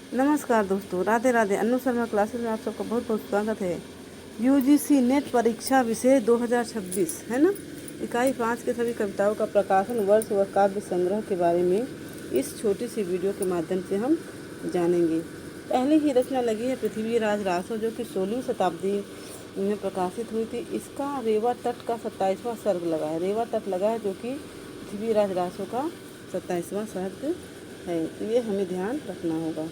नमस्कार दोस्तों, राधे राधे। अनु शर्मा क्लासेस में आप सबका बहुत बहुत स्वागत है। यूजीसी नेट परीक्षा विषय 2026 है ना। इकाई 5 के सभी कविताओं का प्रकाशन वर्ष व काव्य संग्रह के बारे में इस छोटी सी वीडियो के माध्यम से हम जानेंगे। पहली ही रचना लगी है पृथ्वी राज रासो, जो कि 16वीं शताब्दी में प्रकाशित हुई थी। इसका रेवा तट का 27वां सर्ग लगा है। रेवा तट लगा है जो कि पृथ्वी राज रासो का 27वां सर्ग है, तो ये हमें ध्यान रखना होगा।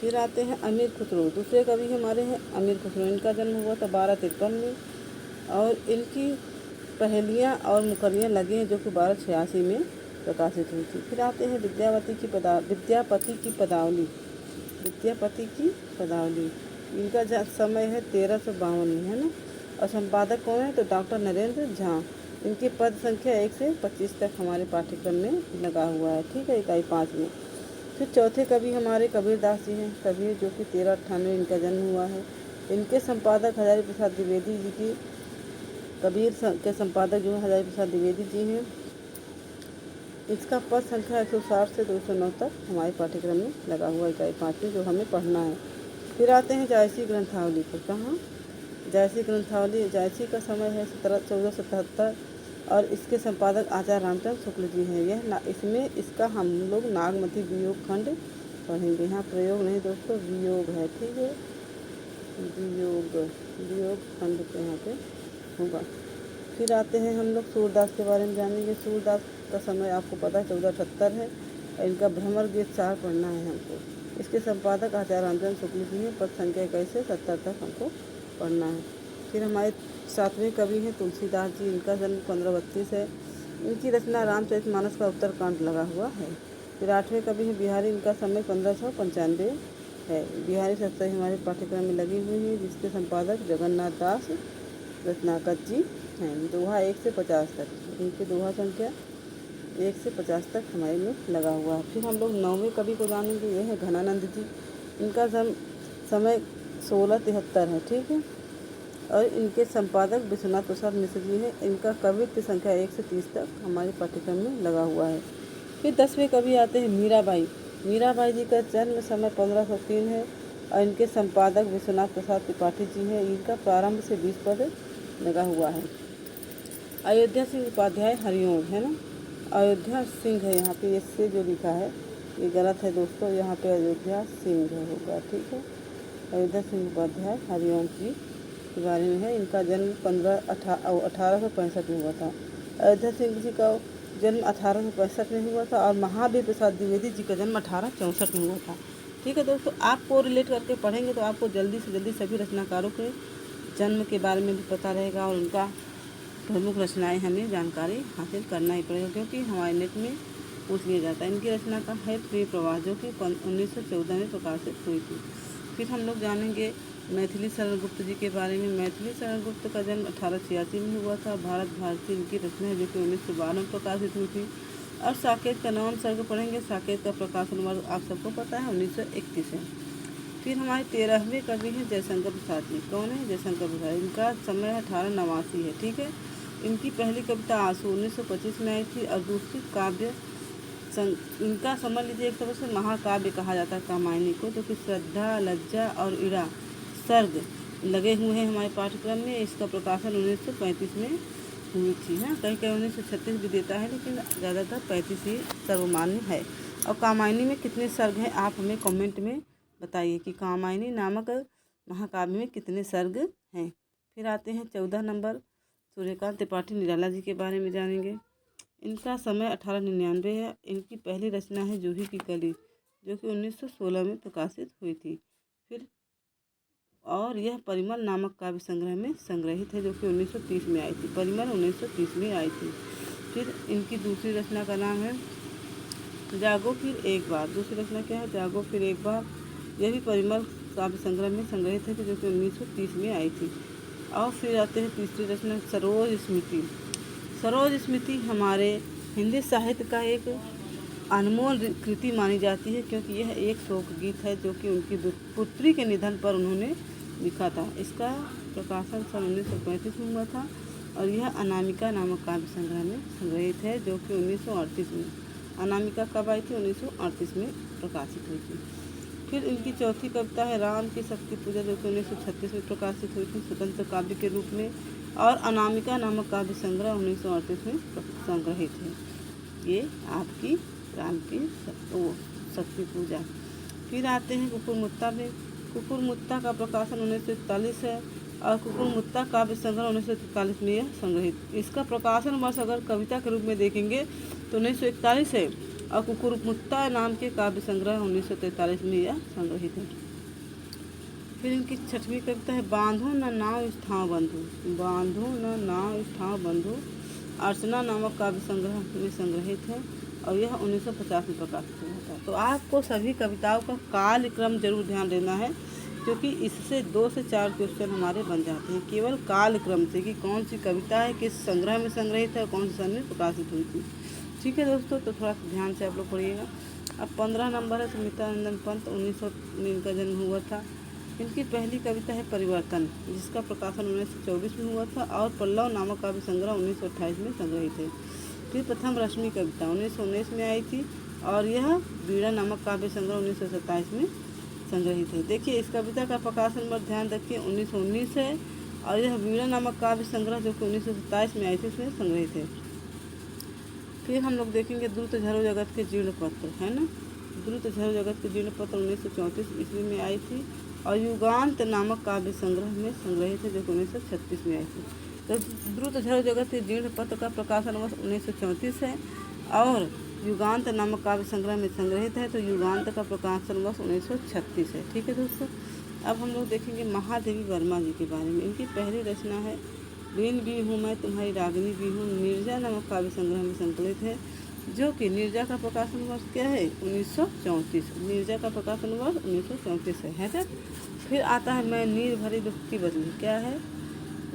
फिर आते हैं अमीर खुसरो। दूसरे कवि हमारे हैं अमीर खुसरो। इनका जन्म हुआ था 1253 में और इनकी पहेलियाँ और मुकर्रियाँ लगी हैं जो कि 1286 में प्रकाशित हुई थी। फिर आते हैं विद्यापति की पदावली। विद्यापति की पदावली इनका समय है 1352 में, है ना। और संपादक कौन है? तो डॉक्टर नरेंद्र झा। इनकी पद संख्या 1 से 25 तक हमारे पाठ्यक्रम में लगा हुआ है, ठीक है, इकाई 5 में। फिर चौथे कवि हमारे कबीर दास जी हैं। कबीर जो कि 1398 इनका जन्म हुआ है। इनके संपादक हजारी प्रसाद द्विवेदी जी की कबीर के संपादक जो है हजारी प्रसाद द्विवेदी जी हैं। इसका पद संख्या 160 से 209 तक हमारे पाठ्यक्रम में लगा हुआ इकाई 5 में, जो हमें पढ़ना है। फिर आते हैं जायसी ग्रंथावली पर। कहाँ? जायसी ग्रंथावली। जायसी का समय है 1477 और इसके संपादक आचार्य रामचंद्र शुक्ल जी हैं। इसमें इसका हम लोग नागमती वियोग खंड पढ़ेंगे। यहाँ प्रयोग नहीं दोस्तों, वियोग है, ठीक है। वियोग खंड पे यहाँ पे होगा। फिर आते हैं हम लोग सूरदास के बारे में जानेंगे। सूरदास का समय आपको पता है 1478 है और इनका भ्रमर गीत सार पढ़ना है हमको। इसके संपादक आचार्य रामचंद्र शुक्ल जी हैं। पद संख्या 21 से 70 तक हमको पढ़ना है। फिर हमारे 7वें कवि हैं तुलसीदास जी। इनका जन्म 1532 है। इनकी रचना रामचरितमानस का उत्तरकांड लगा हुआ है। फिर 8वें कवि हैं बिहारी। इनका समय 1595 है। बिहारी सप्ताही हमारे पाठ्यक्रम में लगी हुई है, जिसके संपादक जगन्नाथ दास रत्नाकर जी हैं। दोहा 1 से 50 तक इनकी दोहा संख्या 1 से 50 तक हमारे में लगा हुआ है। फिर हम लोग 9वें कवि को जानेंगे। ये है घनानंद जी। इनका समय 1673 है, ठीक है। और इनके संपादक विश्वनाथ प्रसाद मिश्र जी हैं। इनका कवित्व संख्या 1 से 30 तक हमारे पाठ्यक्रम में लगा हुआ है। फिर 10वें कवि आते हैं मीराबाई। मीराबाई जी का जन्म समय 1503 है और इनके संपादक विश्वनाथ प्रसाद त्रिपाठी जी हैं। इनका प्रारंभ से 20 पद लगा हुआ है। अयोध्या सिंह उपाध्याय हरिओम, है ना। अयोध्या सिंह है यहाँ पे, इससे जो लिखा है ये गलत है दोस्तों। यहाँ पे अयोध्या सिंह होगा, ठीक है। अयोध्या सिंह उपाध्याय हरिओम जी के बारे में है। इनका जन्म 1865 में हुआ था। अयोध्या सिंह जी का जन्म 1865 में हुआ था और महावीर प्रसाद द्विवेदी जी का जन्म 1864 में हुआ था, ठीक है दोस्तों। आपको रिलेट करके पढ़ेंगे तो आपको जल्दी से जल्दी सभी रचनाकारों के जन्म के बारे में भी पता रहेगा और उनका प्रमुख रचनाएं हमें जानकारी हासिल करना ही पड़ेगा, क्योंकि हमारे नेट में पूछ लिया जाता है। इनकी रचना का है प्रिय प्रवाह, जो कि 1914 में प्रकाशित हुई थी। फिर हम लोग जानेंगे मैथिली शरण गुप्त जी के बारे में। मैथिली शरण गुप्त का जन्म 1886 में हुआ था। भारत भारती इनकी रचना है, जो कि 1912 में प्रकाशित हुई थी। और साकेत का 9वां सर्ग पढ़ेंगे। साकेत का प्रकाशन वर्ष आप सबको पता है 1931 है। फिर हमारे 13वें कवि हैं जयशंकर प्रसाद जी। कौन है? जयशंकर प्रसाद। इनका समय 1889 है, ठीक है। इनकी पहली कविता आंसू 1925 में आई थी और दूसरी काव्य इनका समझ लीजिए एक तरह से महाकाव्य कहा जाता है कामायनी को, जो कि श्रद्धा, लज्जा और इड़ा सर्ग लगे हुए हैं हमारे पाठ्यक्रम में। इसका प्रकाशन 1935 में हुई थी, है। कहीं कहीं 1936 भी देता है, लेकिन ज़्यादातर 35 ही सर्वमान्य है। और कामायनी में कितने सर्ग हैं आप हमें कमेंट में बताइए कि कामायनी नामक महाकाव्य में कितने सर्ग हैं। फिर आते हैं 14 नंबर सूर्यकांत त्रिपाठी निराला जी के बारे में जानेंगे। इनका समय 1899 है। इनकी पहली रचना है जूही की कली, जो कि 1916 में प्रकाशित हुई थी। फिर और यह परिमल नामक काव्य संग्रह में संग्रहित है, जो कि 1930 में आई थी। परिमल 1930 में आई थी। फिर इनकी दूसरी रचना का नाम है जागो फिर एक बार। दूसरी रचना क्या है? जागो फिर एक बार। यह भी परिमल काव्य संग्रह में संग्रहित है, जो कि 1930 में आई थी। और फिर आते हैं तीसरी रचना सरोज स्मृति। सरोज स्मृति हमारे हिंदी साहित्य का एक अनमोल कृति मानी जाती है, क्योंकि यह एक शोक गीत है जो कि उनकी पुत्री के निधन पर उन्होंने लिखा था। इसका प्रकाशन सन 1935 में हुआ था और यह अनामिका नामक काव्य संग्रह में संग्रहित है, जो कि 1938 में। अनामिका कब आई थी? 1938 में प्रकाशित हुई थी। फिर इनकी चौथी कविता है राम की शक्ति पूजा, जो कि 1936 में प्रकाशित हुई थी स्वतंत्र काव्य के रूप में। और अनामिका नामक काव्य संग्रह 1938 में संग्रहित है। ये आपकी राम की शक्ति पूजा। फिर आते हैं कुकुरमुत्ता में। कुकुरमुत्ता का प्रकाशन 1941 है और कुकुरमुत्ता काव्य संग्रह 1943 में यह संग्रहित। इसका प्रकाशन वर्ष अगर कविता के रूप में देखेंगे तो 1941 है और कुकुरमुत्ता नाम के काव्य संग्रह 1943 में यह संग्रहित है। फिर इनकी छठवीं कविता है बांधो न नाव स्थाव बंधु। बांधो न नाव स्थाव बंधु अर्चना नामक काव्य संग्रह में संग्रहित है और यह 1950 में प्रकाशित हुआ था। तो आपको सभी कविताओं का काल क्रम जरूर ध्यान देना है, क्योंकि इससे 2 से 4 क्वेश्चन हमारे बन जाते हैं केवल काल क्रम से, कि कौन सी कविता है किस संग्रह में संग्रहित है और कौन से सन में प्रकाशित हुई थी। ठीक है दोस्तों, तो थोड़ा सा ध्यान से आप लोग पढ़िएगा। अब 15 नंबर है सुमित्रानंदन पंत, 1900 में इनका जन्म हुआ था। इनकी पहली कविता है परिवर्तन, जिसका प्रकाशन 1924 में हुआ था और पल्लव नामक काव्य संग्रह 1928 में संग्रहित है। फिर प्रथम रश्मि कविता 1919 में आई थी और यह बीड़ा नामक काव्य संग्रह 1927 में संग्रहित है। देखिए इस कविता का प्रकाशन पर ध्यान रखिए 1919 है और यह बीड़ा नामक काव्य संग्रह जो कि 1927 में आई थी उसमें संग्रहित है। फिर हम लोग देखेंगे द्रुत झरो जगत के जीर्ण पत्र, है ना। द्रुत झरो जगत के जीर्ण पत्र 1934 ईस्वी में आई थी और युगांत नामक काव्य संग्रह में संग्रहित है जो कि 1936 में आई थी। तो द्रुत झरो जगत के जीर्ण पत्र का प्रकाशन वर्ष 1934 है और युगांत नामक काव्य संग्रह में संग्रहित है, तो युगांत का प्रकाशन वर्ष 1936 है। ठीक है दोस्तों, अब हम लोग देखेंगे महादेवी वर्मा जी के बारे में। इनकी पहली रचना है बीन भी हूँ मैं तुम्हारी रागिनी भी हूँ, नीरजा नामक काव्य संग्रह में संकलित है, जो कि नीरजा का प्रकाशन वर्ष क्या है 1934। नीरजा का प्रकाशन वर्ष 1934 है ना। फिर आता है मैं नीर भरी दुख की बदली, क्या है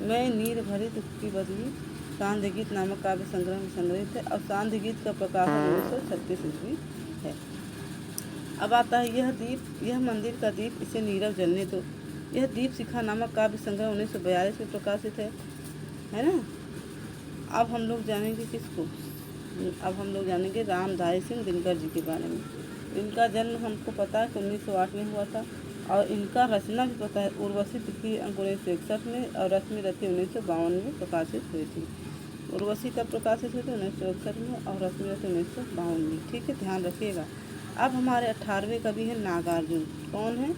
मैं नीर भरी दुख की बदली, सांध्य गीत नामक काव्य संग्रह में संग्रहित है और सांध्य गीत का प्रकाशन 1936 ईस्वी है। अब आता है यह दीप, यह मंदिर का दीप, इसे नीरव जलने दो। यह दीप शिखा नामक काव्य संग्रह 1942 में प्रकाशित है ना। अब हम लोग जानेंगे किसको, अब हम लोग जानेंगे रामधारी सिंह दिनकर जी के बारे में। इनका जन्म हमको पता है कि 1908 में हुआ था और इनका रचना भी पता है। उर्वशी तिथि 1961 में और रश्मि रथी 1952 में प्रकाशित हुई थी। उर्वशी कब प्रकाशित हुई थी 1961 में और रश्मि रथी 1952 में। ठीक है, ध्यान रखिएगा। अब हमारे 18वें कवि हैं नागार्जुन। कौन है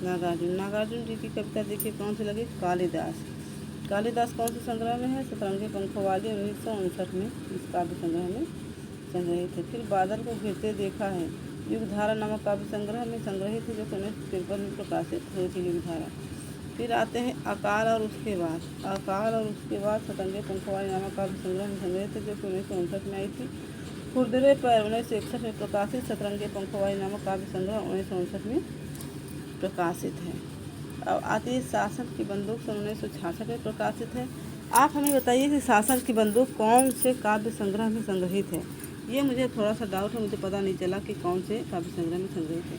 नागार्जुन। नागार्जुन जी की कविता देखिए कौन सी लगी, कालिदास। कालिदास कौन से संग्रह में है, सतरंगी पंखों वाली 1959 में इस काव्य संग्रह में संग्रहित है। फिर बादल को घिरते देखा है, युगधारा नामक काव्य संग्रह में संग्रहित है जो 1953 में प्रकाशित हुई थी युगधारा। फिर आते हैं अकाल और उसके बाद। अकाल और उसके बाद सतरंगी पंखों वाली नामक काव्य संग्रह में संग्रहित है जो कि 1959 में आई थी। खुरदरे पर 1961 में प्रकाशित सतरंगी पंखों वाली नामक काव्य संग्रह 1959 में प्रकाशित है। अब आती है शासन की बंदूक, सन 1966 में प्रकाशित है। आप हमें बताइए कि शासन की बंदूक कौन से काव्य संग्रह में संग्रहित है। ये मुझे थोड़ा सा डाउट है, मुझे पता नहीं चला कि कौन से काव्य संग्रह में संग्रहित है।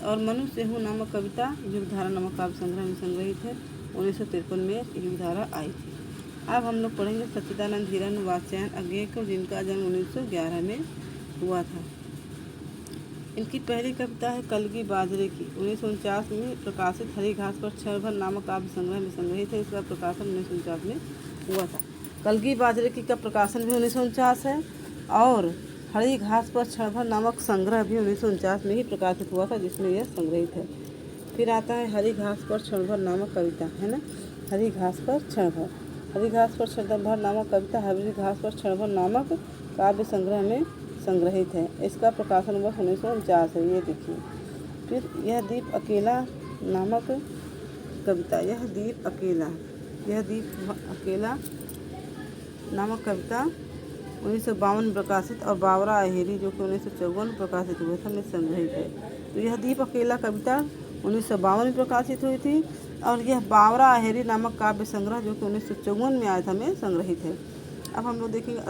और मनुष्य हूँ नामक कविता युगधारा नामक काव्य संग्रह में संग्रहित है, 1953 में युगधारा आई थी। अब हम लोग पढ़ेंगे सच्चिदानंद हिरन वात्स्यायन अज्ञेय को, जिनका जन्म 1911 में हुआ था। इनकी पहली कविता है कलगी बाजरे की, 1949 में प्रकाशित हरी घास पर क्षण भर नामक काव्य संग्रह में संग्रहित है। इसका प्रकाशन 1949 में हुआ था। कलगी बाजरे की का प्रकाशन भी 1949 है और हरी घास पर क्षण भर नामक संग्रह भी 1949 में ही प्रकाशित हुआ था, जिसमें यह संग्रहित है। फिर आता है हरी घास पर क्षण भर नामक कविता, है ना। हरी घास पर क्षण भर, हरी घास पर क्षण भर नामक कविता हरी घास पर क्षण भर नामक काव्य संग्रह में संग्रहित है। इसका प्रकाशन वर्ष 1949 है, ये देखिए। फिर यह दीप अकेला नामक कविता, यह दीप अकेला नामक कविता 1952 में प्रकाशित और बावरा अहेरी जो कि 1954 में प्रकाशित हुए थे में संग्रहित है। तो यह दीप अकेला कविता 1952 में प्रकाशित हुई थी और यह बावरा अहेरी नामक काव्य संग्रह जो कि 1954 में आया था में संग्रहित है। अब हम लोग देखेंगे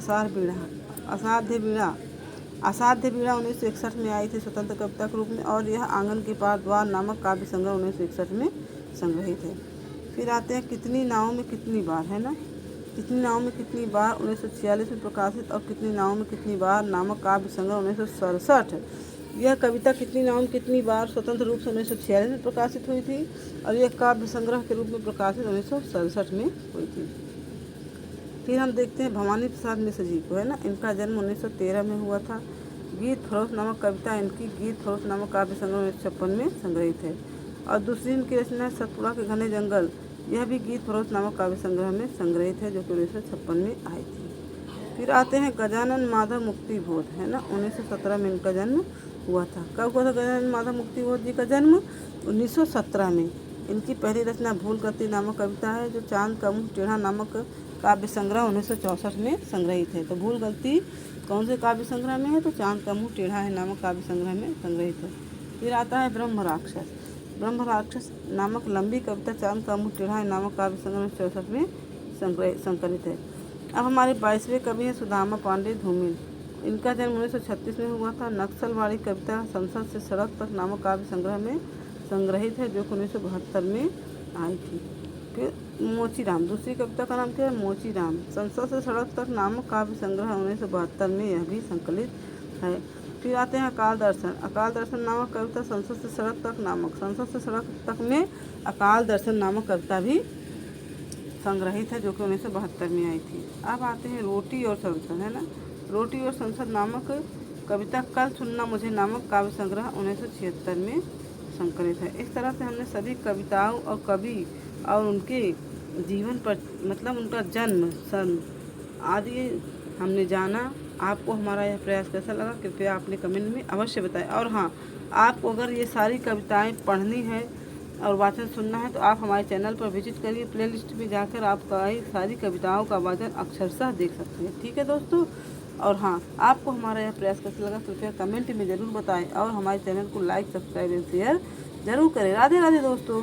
असाध्य बीड़ा 1961 में आई थी स्वतंत्र कविता के रूप में और यह आंगन के पार द्वार नामक काव्य संग्रह 1961 में संग्रहित है। फिर आते हैं कितनी नावों में कितनी बार, है ना। कितनी नावों में कितनी बार 1946 में प्रकाशित और कितनी नावों में कितनी बार नामक काव्य संग्रह 1967 यह कविता कितनी नाम कितनी बार स्वतंत्र रूप से 1946 में प्रकाशित हुई थी और यह काव्य संग्रह के रूप में प्रकाशित 1967 में हुई थी। फिर हम देखते हैं भवानी प्रसाद मिश्र जी को, है ना। इनका जन्म 1913 में हुआ था। गीत फरोश नामक कविता इनकी गीत फरोश नामक काव्य संग्रह 1956 में संग्रहित है। और दूसरी इनकी रचना है सतपुड़ा के घने जंगल। यह भी गीत फरोश नामक काव्य संग्रह में संग्रहित है, जो कि 1956 में आई थी। फिर आते हैं गजानन माधव मुक्ति बोध, है ना। 1917 में इनका जन्म हुआ था। कब हुआ था गजानन माधव मुक्ति बोध जी का जन्म? 1917 में। इनकी पहली रचना भूल गलती नामक कविता है, जो चांद का मुँह टेढ़ा नामक काव्य संग्रह 1964 में संग्रहित है। तो भूल गलती कौन से काव्य संग्रह में है? तो चांद का मुँह टेढ़ा है नामक काव्य संग्रह में संग्रहित है। फिर आता है ब्रह्म राक्षस। ब्रह्म राक्षस नामक लंबी कविता चांद का मुँह टेढ़ा है नामक काव्य संग्रह 1964 में संकलित है। अब हमारे 22वें कवि हैं सुदामा पांडे धूमिल। इनका जन्म 1936 में हुआ था। नक्सलवाड़ी कविता संसद से सड़क तक नामक काव्य संग्रह में संग्रहित है, जो कि 1972 में आई थी। फिर मोचीराम, दूसरी कविता का नाम क्या है? मोचीराम। संसद से सड़क तक नामक काव्य संग्रह 1972 में यह भी संकलित है। फिर आते हैं अकाल दर्शन। अकाल दर्शन नामक कविता संसद से सड़क तक नामक संसद से सड़क तक में अकाल दर्शन नामक कविता भी संग्रहित है, जो कि 1972 में आई थी। अब आते हैं रोटी और संसद, है ना। रोटी और संसद नामक कविता कल सुनना मुझे नामक काव्य संग्रह 1976 में संकलित है। इस तरह से हमने सभी कविताओं और कवि और उनके जीवन पर मतलब उनका जन्म सन आदि हमने जाना। आपको हमारा यह प्रयास कैसा लगा कृपया आपने कमेंट में अवश्य बताएं। और हाँ, आपको अगर ये सारी कविताएं पढ़नी है और वाचन सुनना है तो आप हमारे चैनल पर विजिट करिए। प्लेलिस्ट में जाकर आप सारी कविताओं का वाचन अक्षरशः देख सकते हैं। ठीक है दोस्तों। और हाँ, आपको हमारा यह प्रयास कैसा लगा कृपया कमेंट में ज़रूर बताएं और हमारे चैनल को लाइक सब्सक्राइब एंड शेयर ज़रूर करें। राधे राधे दोस्तों।